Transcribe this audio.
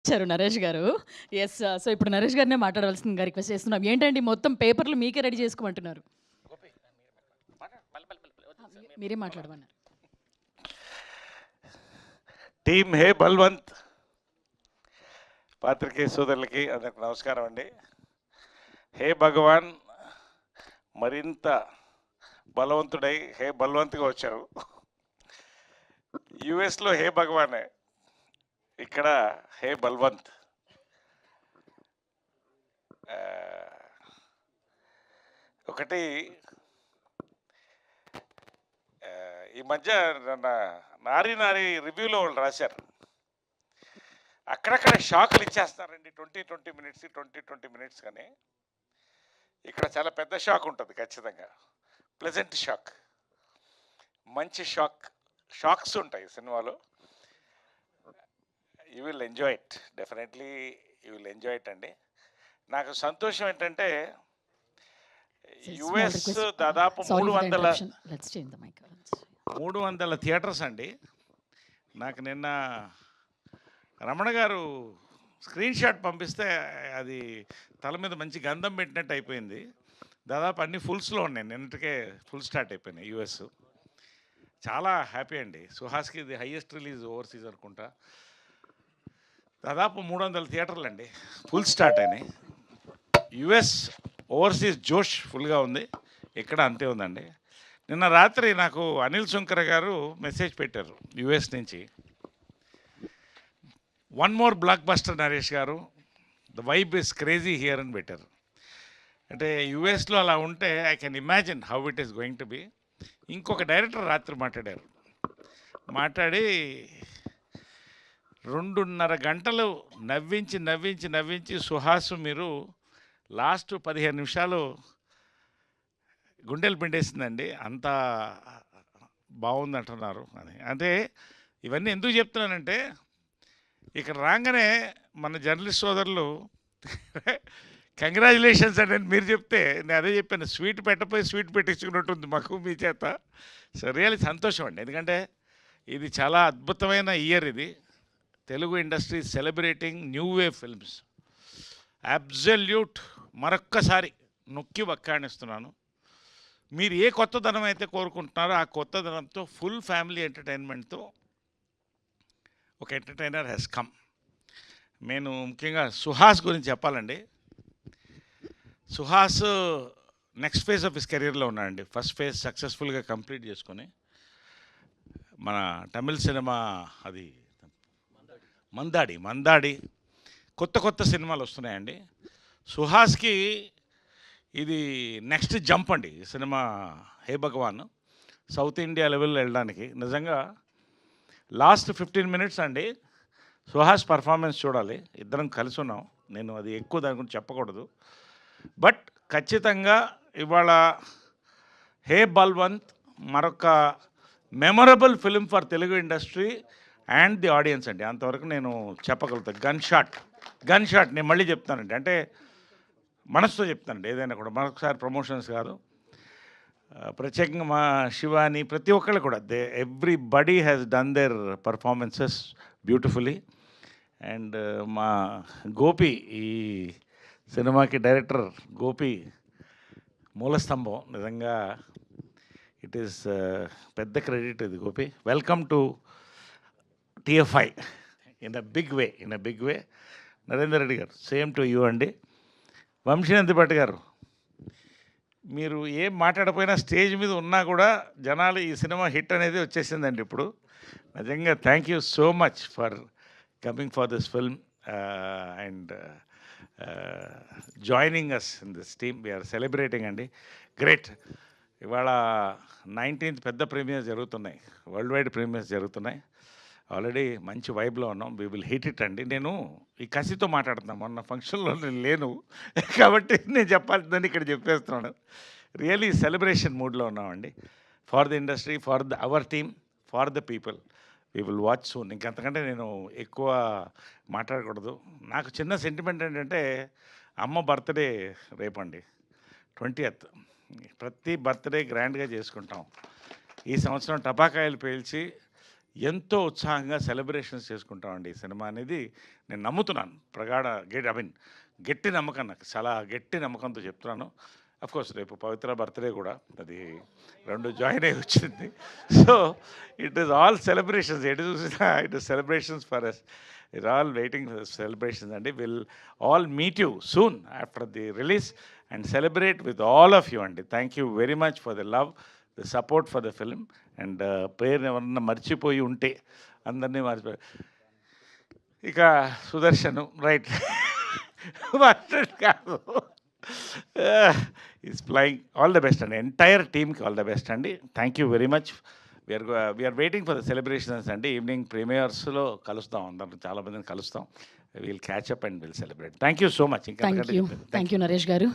ఇచ్చారు నరేష్ గారు. Yes. So, ఇప్పుడు నరేష్ గారినే మాట్లాడవలసిందిగా రిక్వెస్ట్ చేస్తున్నాం. ఏంటండి మొత్తం పేపర్‌లు మీకే రెడీ చేసుకోమంటున్నారు. మీరే మాట్లాడమన్నారు. టీమ్ హే బల్వంత్ పాత్రికేయ సోదరులకి అందరికి నమస్కారం అండి. హే భగవాన్ మరింత బలవంతుడై హే బల్వంత్గా వచ్చారు. యుఎస్లో హే భగవానే, ఇక్కడ హే బల్వంత్. ఆ, ఒకటి ఈ మధ్య నారీ నారీ రివ్యూలో వాళ్ళు రాశారు, అక్కడక్కడ షాకులు ఇచ్చేస్తారండి. 20 మినిట్స్ కానీ ఇక్కడ చాలా పెద్ద షాక్ ఉంటుంది ఖచ్చితంగా. ప్లెజెంట్ షాక్, మంచి షాక్స్ ఉంటాయి సినిమాలో. You will enjoy it, definitely you will enjoy it అండి. నాకు సంతోషం ఏంటంటే యుఎస్ దాదాపు 300 థియేటర్స్ అండి. నాకు నిన్న రమణ గారు స్క్రీన్ షాట్ పంపిస్తే అది తల మీద మంచి గంధం పెట్టినట్టు అయిపోయింది. దాదాపు అన్ని ఫుల్స్లో ఉన్నాయి, నిన్నటికే ఫుల్ స్టార్ట్ అయిపోయినాయి యుఎస్. చాలా హ్యాపీ అండి. సుహాస్కి ఇది హైయెస్ట్ రిలీజ్ ఓవర్సీస్ అనుకుంటా. దాదాపు 300 థియేటర్లు అండి ఫుల్ స్టార్ట్ అయినాయి. యుఎస్ ఓవర్సీస్ జోష్ ఫుల్గా ఉంది, ఇక్కడ అంతే ఉందండి. నిన్న రాత్రి నాకు అనిల్ శంకర్ గారు మెసేజ్ పెట్టారు యుఎస్ నుంచి, one more blockbuster Naresh గారు, the vibe is crazy here అని పెట్టారు. అంటే యుఎస్లో అలా ఉంటే I can imagine how it is going to be. ఇంకొక డైరెక్టర్ రాత్రి మాట్లాడి 2.5 గంటలు నవ్వించి సుహాసు మీరు లాస్ట్ 15 నిమిషాలు గుండెలు పిండేసిందండి, అంత బాగుంది అంటున్నారు అని. అంటే ఇవన్నీ ఎందుకు చెప్తున్నానంటే, ఇక్కడ రాగానే మన జర్నలిస్ట్ సోదరులు కంగ్రాచులేషన్స్ అండి మీరు చెప్తే నేను అదే చెప్పాను, స్వీట్ పెట్టపోయి స్వీట్ పెట్టించుకున్నట్టుంది మాకు మీ చేత. సో రియల్లీ సంతోషం అండి, ఎందుకంటే ఇది చాలా అద్భుతమైన ఇయర్ ఇది. Telugu industry celebrating new wave films. Absolute మరొక్కసారి నొక్కి వక్కాణిస్తున్నాను. మీరు ఏ కొత్తదనం అయితే కోరుకుంటున్నారో ఆ కొత్తదనంతో ఫుల్ ఫ్యామిలీ ఎంటర్టైన్మెంట్తో ఒక ఎంటర్టైనర్ హ్యాస్ కమ్. నేను ముఖ్యంగా సుహాస్ గురించి చెప్పాలండి. Suhas next phase of his కెరీర్లో ఉన్నాడండి. ఫస్ట్ ఫేజ్ సక్సెస్ఫుల్గా కంప్లీట్ చేసుకొని మన తమిళ్ సినిమా అది మందాడి కొత్త సినిమాలు వస్తున్నాయండి. సుహాస్కి ఇది నెక్స్ట్ జంప్ అండి ఈ సినిమా హే భగవాన్. సౌత్ ఇండియా లెవెల్లో వెళ్ళడానికి నిజంగా లాస్ట్ 15 మినిట్స్ అండి సుహాస్ పర్ఫార్మెన్స్ చూడాలి. ఇద్దరం కలిసి ఉన్నాం, నేను అది ఎక్కువ దాని గురించి చెప్పకూడదు. బట్ ఖచ్చితంగా ఇవాళ హే బల్వంత్ మరొక memorable film for Telugu industry and the audience అండి, అంతవరకు నేను చెప్పగలుగుతాను. గన్ షాట్ నేను మళ్ళీ చెప్తానండి, అంటే మనసుతో చెప్తానండి. ఏదైనా కూడా మరొకసారి ప్రమోషన్స్ కాదు, ప్రత్యేకంగా మా శివాని ప్రతి ఒక్కళ్ళు కూడా everybody has done their performances beautifully. And మా గోపి, ఈ సినిమాకి డైరెక్టర్ గోపి మూలస్తంభం. నిజంగా ఇట్ ఈస్ పెద్ద క్రెడిట్ ఇది Gopi. Welcome to TFI in a big way. Narender Reddy garu, same to you అండి. వంశీనందిపట్ గారు, మీరు ఏం మాట్లాడపోయినా స్టేజ్ మీద ఉన్నా కూడా జనాలు ఈ సినిమా హిట్ అనేది వచ్చేసిందండి ఇప్పుడు. నిజంగా thank you so much for coming for this film and joining us in this team. We're celebrating అండి, గ్రేట్. ఇవాళ 19th పెద్ద ప్రీమియర్స్ జరుగుతున్నాయి, వరల్డ్ వైడ్ ప్రీమియర్స్ జరుగుతున్నాయి. ఆల్రెడీ మంచి వైబ్లో ఉన్నాం, వీ విల్ హిట్ ఇట్ అండి. నేను ఈ కసితో మాట్లాడుతున్నాను, మొన్న ఫంక్షన్లో నేను లేను కాబట్టి నేను చెప్పాల్సిందని ఇక్కడ చెప్పేస్తున్నాను. రియలీ సెలబ్రేషన్ మూడ్లో ఉన్నామండి, for the industry, for the our team, for the people. We will watch soon. ఇంకంతకంటే నేను ఎక్కువ మాట్లాడకూడదు. నాకు చిన్న సెంటిమెంట్ ఏంటంటే, అమ్మ బర్త్డే రేపండి 20th. ప్రతి బర్త్డే గ్రాండ్గా చేసుకుంటాం. ఈ సంవత్సరం టపాకాయలు పేల్చి ఎంతో ఉత్సాహంగా సెలబ్రేషన్స్ చేసుకుంటామండి ఈ సినిమా అనేది నేను నమ్ముతున్నాను. గట్టి నమ్మకం, నాకు చాలా గట్టి నమ్మకంతో చెప్తున్నాను. కోర్స్ రేపు పవిత్ర బర్త్డే కూడా, అది 2 జాయిన్ అయ్యి వచ్చింది. So it is all celebrations, ఎటు చూసినా it is celebrations for us. It all waiting for celebrations అండి. Will all meet you soon after the release and celebrate with all of you అండి. Thank you very much for the love, the support for the film. And పేరుని ఎవరన్నా మర్చిపోయి ఉంటే అందరినీ మర్చిపోయి, ఇక సుదర్శను రైట్ కాదు, is flying. All the best అండి, ఎంటైర్ టీమ్కి ఆల్ ద బెస్ట్ అండి. Thank you very much. We're waiting for the celebrations అండి. ఈవినింగ్ ప్రీమియర్స్లో కలుస్తాం, అందరం చాలా మందిని కలుస్తాం. Will catch up and will celebrate. Thank you so much. ఇంకా థ్యాంక్ యూ నరేష్ గారు.